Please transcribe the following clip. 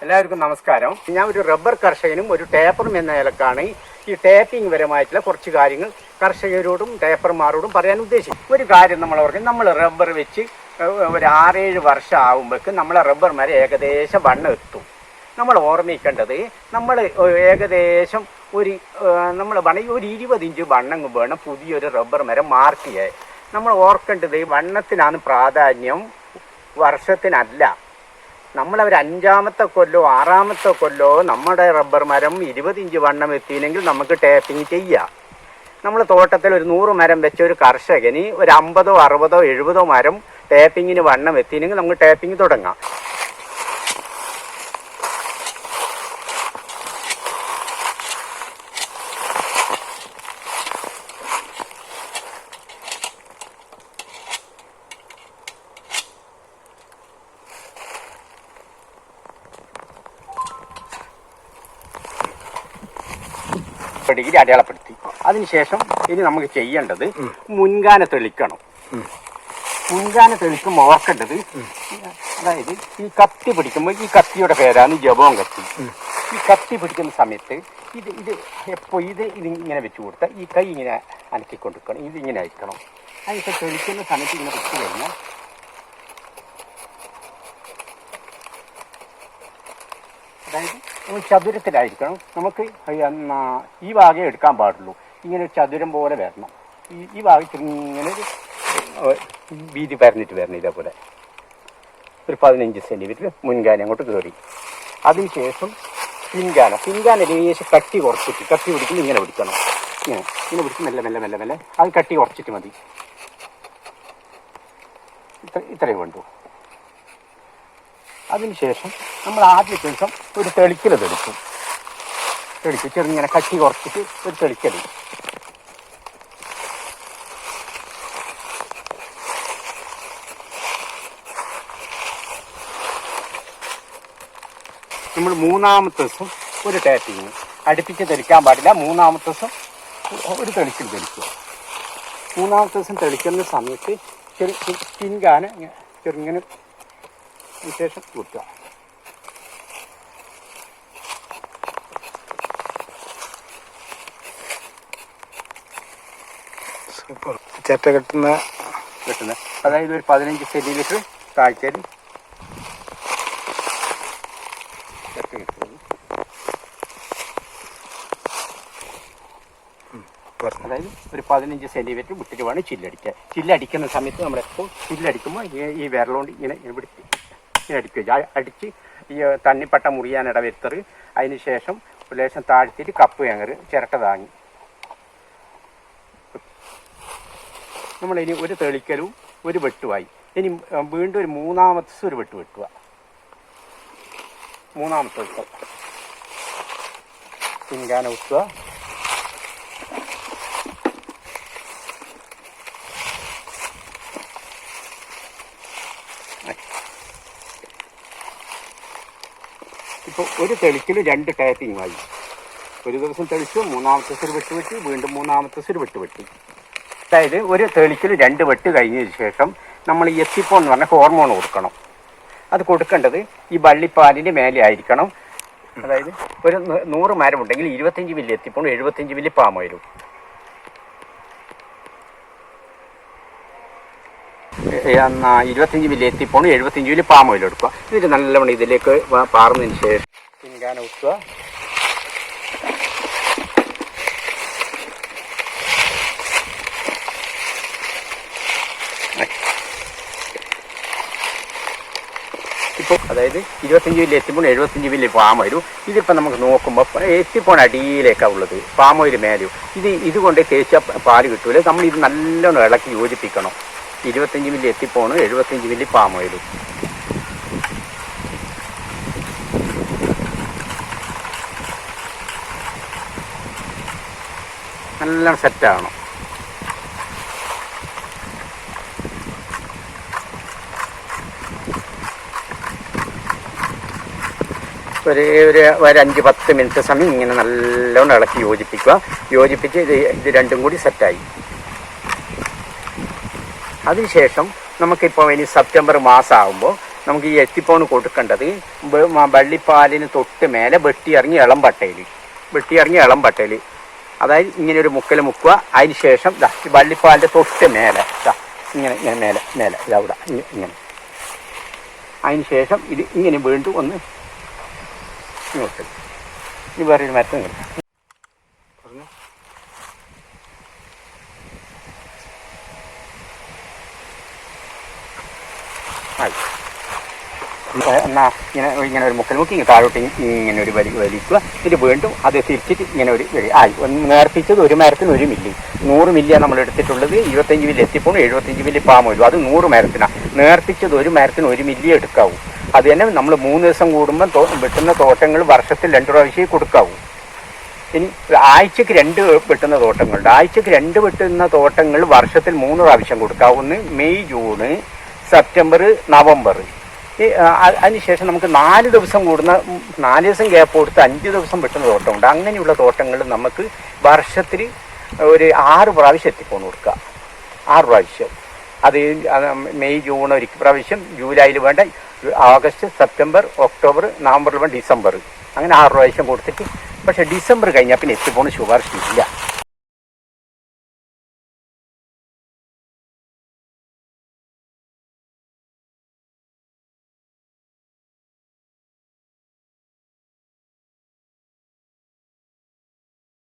എല്ലാവർക്കും നമസ്കാരം. ഞാൻ ഒരു റബ്ബർ കർഷകനും ഒരു ടേപ്പറും എന്ന നിലക്കാണ് ഈ ടേപ്പിംഗ് പരമായിട്ടുള്ള കുറച്ച് കാര്യങ്ങൾ കർഷകരോടും ടേപ്പർമാരോടും പറയാൻ ഉദ്ദേശിക്കും. ഒരു കാര്യം നമ്മൾ ഓർക്കും, നമ്മൾ റബ്ബർ വെച്ച് ഒരു 6-7 വർഷം ആകുമ്പോഴേക്ക് നമ്മളെ റബ്ബർ മരം ഏകദേശം വണ്ണം എത്തും. നമ്മൾ ഓർമ്മിക്കേണ്ടത്, നമ്മൾ ഏകദേശം നമ്മൾ വേണമെങ്കിൽ ഒരു 20 ഇഞ്ച് വണ്ണം വേണം പുതിയൊരു റബ്ബർ മരം മാർക്ക് ചെയ്യാൻ. നമ്മൾ ഓർക്കേണ്ടത് വണ്ണത്തിനാണ് പ്രാധാന്യം, വർഷത്തിനല്ല. നമ്മളൊരു 5-ാമത്തെ കൊല്ലോ 6-ാമത്തെ കൊല്ലോ നമ്മുടെ റബ്ബർ മരം 20 ഇഞ്ച് വണ്ണം എത്തിയില്ലെങ്കിൽ നമുക്ക് ടേപ്പിംഗ് ചെയ്യാം. നമ്മൾ തോട്ടത്തിൽ ഒരു 100 മരം വെച്ച ഒരു കർഷകന് ഒരു 50, 60, 70 മരം ടേപ്പിങ്ങിന് വണ്ണം എത്തിയില്ലെങ്കിൽ നമുക്ക് ടേപ്പിംഗ് തുടങ്ങാം. ഡിഗ്രി അടയാളപ്പെടുത്തി. അതിനുശേഷം ഇനി നമുക്ക് ചെയ്യേണ്ടത് മുൻകാന തെളിക്കണം. മുൻകാന തെളിക്കുമ്പോൾ ഓർക്കേണ്ടത്, അതായത് ഈ കത്തി പിടിക്കുമ്പോൾ ഈ കത്തിയുടെ പേരാണ് ജപം കത്തി. ഈ കത്തി പിടിക്കുന്ന സമയത്ത് ഇത് ഇങ്ങനെ വെച്ച് കൊടുത്താൽ ഈ കൈ ഇങ്ങനെ അനക്കിക്കൊണ്ടിരിക്കണം. ഇതിങ്ങനെ അയക്കണം. അതിപ്പോൾ തെളിക്കുന്ന സമയത്ത് ഇങ്ങനെ വെച്ച് കഴിഞ്ഞാൽ അതായത് ചതുരത്തിലായിരിക്കണം. നമുക്ക് ഈ ഭാഗം എടുക്കാൻ പാടുള്ളൂ. ഇങ്ങനെ ചതുരം പോലെ വരണം. ഈ ഭാഗത്ത് ഇങ്ങനെ വീതി പരന്നിട്ട് വരണം. ഇതേപോലെ ഒരു 15 സെൻറ്റിമീറ്റർ മുൻകാനം അങ്ങോട്ട് കയറി. അതിനുശേഷം പിൻകാന ലേശം കട്ടി കുറച്ചിട്ട്, കത്തി പിടിക്കുമ്പോൾ ഇങ്ങനെ പിടിക്കണം. ഇങ്ങനെ പിടിച്ച് മെല്ലെ അത് കട്ടി കുറച്ചിട്ട് മതി. ഇത്രയും വേണ്ടു. അതിനുശേഷം നമ്മൾ ആദ്യ ദിവസം ഒരു തെളിക്കൽ തെളിക്കും. ചെറുങ്ങനെ കട്ടി കുറച്ചിട്ട് ഒരു തെളിക്കൽ. നമ്മൾ 3-ാമത്തെ ദിവസം ഒരു ടേപ്പിങ്. അടുപ്പിച്ച് തെളിക്കാൻ പാടില്ല. 3-ാമത്തെ ദിവസം ഒരു തെളിക്കൽ തെളിക്കുക. 3-ാമത്തെ ദിവസം തെളിക്കുന്ന സമയത്ത് പിൻകാന ചെറുങ്ങനെ ശേഷം കൂട്ടുക. ചേട്ട കെട്ടുന്ന അതായത് ഒരു 15 സെൻറ്റിമീറ്റർ താഴ്ചയിൽ ചേട്ട കെട്ടുന്നത്. അതായത് ഒരു 15 സെൻറ്റിമീറ്റർ വിട്ടിട്ട് വേണം ചില്ലടിക്കാൻ. ചില്ലടിക്കുന്ന സമയത്ത് നമ്മളെപ്പോൾ ചില്ലടിക്കുമ്പോൾ ഈ വിരലുകൊണ്ട് ഇങ്ങനെ അടിക്കുക. അടിച്ച് ഈ തണ്ണിപ്പട്ട മുറിയാനിട വരുത്തറ്. അതിന് ശേഷം ലേശം താഴ്ത്തിയിട്ട് കപ്പ് ഞങ്ങൾ ചിരട്ട താങ്ങി. നമ്മളിനി ഒരു തെളിക്കലും ഒരു വെട്ടുമായി. ഇനി വീണ്ടും ഒരു 3-ാമത്തെ ദിവസം ഒരു വെട്ടുക. 3-ാമത്തെ ദിവസം പിൻകാന വെട്ടുക. ഇപ്പോൾ ഒരു തെളിക്കൽ 2 ടേപ്പിങ്ങുമായി. ഒരു ദിവസം തെളിച്ചു, 3-ാമത്തെ ദിവസം ഒരു വെട്ട്, വീണ്ടും 3-ാമത്തെ ദിവസം ഒരു വെട്ട്. അതായത് ഒരു തെളിക്കൽ 2 വെട്ട് കഴിഞ്ഞതിന് ശേഷം നമ്മൾ ഈ എത്തിപ്പോൺ എന്ന് പറഞ്ഞ ഹോർമോൺ കൊടുക്കണം. അത് കൊടുക്കേണ്ടത് ഈ വള്ളിപ്പാലിൻ്റെ മേലെ ആയിരിക്കണം. അതായത് ഒരു 100 മരം ഉണ്ടെങ്കിൽ 25 മില്ലി എത്തിപ്പോൺ, 75 മില്ലി പാമോയിലും. 25 മില്ലി എത്തിപ്പോൺ, 75 മില്ലി പാമോയിൽ എടുക്കുക. എന്നിട്ട് നല്ലവണ്ണം ഇതിലേക്ക് പാർന്നതിന് ശേഷം പിൻകാന വെക്കുക. ഇപ്പോൾ അതായത് 25 മില്ലി എത്തിപ്പോൺ, 75 മില്ലി പാമോയിലും. ഇതിപ്പോൾ നമുക്ക് നോക്കുമ്പോൾ എത്തിപ്പോൺ അടിയിലേക്കാണ് ഉള്ളത്, പാമോയിൽ മേലും. ഇതുകൊണ്ട് തേച്ച പാല് കിട്ടൂല. നമ്മൾ ഇത് നല്ലോണം ഇളക്കി യോജിപ്പിക്കണം. 25 മില്ലി എത്തിപ്പോണ്, 75 മില്ലി പാമോയിലും. നല്ലോണം സെറ്റാകണം. ഒരു 5-10 മിനിറ്റ് സമയം ഇങ്ങനെ നല്ലോണം ഇളക്കി യോജിപ്പിക്കുക. യോജിപ്പിച്ച് ഇത് രണ്ടും കൂടി സെറ്റായി. അതിനുശേഷം നമുക്കിപ്പോൾ ഇനി സെപ്റ്റംബർ മാസമാകുമ്പോൾ നമുക്ക് ഈ എത്തിപ്പോണ് കൊടുക്കേണ്ടത് വള്ളിപ്പാലിന് തൊട്ട് മേലെ വെട്ടിയിറങ്ങി ഇളം പട്ടയിൽ അതായത് ഇങ്ങനെ ഒരു മുക്കൽ മുക്കുക. അതിന് ശേഷം ഈ വള്ളിപ്പാലിൻ്റെ തൊട്ട് മേലെ ഇങ്ങനെ മേലെ ഇതവിടെ ഇങ്ങനെ. അതിന് ശേഷം ഇത് ഇങ്ങനെ വീണ്ടും ഒന്ന് ഇങ്ങോട്ട് ഇനി വേറൊരു മരത്തിന് കിട്ടും. എന്നാ ഇങ്ങനെ ഒരു മുക്കൽ മുക്കി താഴോട്ട് ഇങ്ങനെ ഒരു വലിക്കുക. ഇത് വീണ്ടും അത് തിരിച്ചിട്ട് ഇങ്ങനെ ഒരു ഒന്ന് നേർപ്പിച്ചത് ഒരു മരത്തിന് 1 മില്ലി 100 മില്ലിയാണ് നമ്മൾ എടുത്തിട്ടുള്ളത്. 25 മില്ലി എത്തിപ്പോണു, 75 മില്ലി പാമോയിലും. അത് 100 മരത്തിനാണ്. നേർപ്പിച്ചത് ഒരു മരത്തിന് 1 മില്ലി എടുക്കാവൂ. അത് തന്നെ നമ്മൾ 3 ദിവസം കൂടുമ്പോൾ വെട്ടുന്ന തോട്ടങ്ങൾ വർഷത്തിൽ 2 പ്രാവശ്യമേ കൊടുക്കാവൂ. ഇനി ആഴ്ചക്ക് 2 വെട്ടുന്ന തോട്ടങ്ങളുണ്ട്. ആഴ്ചക്ക് 2 വെട്ടുന്ന തോട്ടങ്ങൾ വർഷത്തിൽ 3 പ്രാവശ്യം കൊടുക്കാവുന്ന മെയ്, ജൂണ്, സെപ്റ്റംബർ, നവംബർ. അതിനുശേഷം നമുക്ക് 4 ദിവസം കൂടുന്ന 4 ദിവസം ഗ്യാപ്പ് കൊടുത്ത് 5 ദിവസം വെട്ടുന്ന തോട്ടമുണ്ട്. അങ്ങനെയുള്ള തോട്ടങ്ങൾ നമുക്ക് വർഷത്തിൽ ഒരു 6 പ്രാവശ്യം എത്തിപ്പോന്ന് കൊടുക്കുക. 6 പ്രാവശ്യം. അത് മെയ്, ജൂൺ 1 പ്രാവശ്യം, ജൂലൈയിൽ വേണ്ട ആഗസ്റ്റ്, സെപ്റ്റംബർ, ഒക്ടോബർ, നവംബറിൽ വേണ്ട ഡിസംബർ. അങ്ങനെ 6 പ്രാവശ്യം കൊടുത്തിട്ട്. പക്ഷേ ഡിസംബർ കഴിഞ്ഞാൽ പിന്നെ എത്തിപ്പോണ് ശുപാർശ ഇല്ല.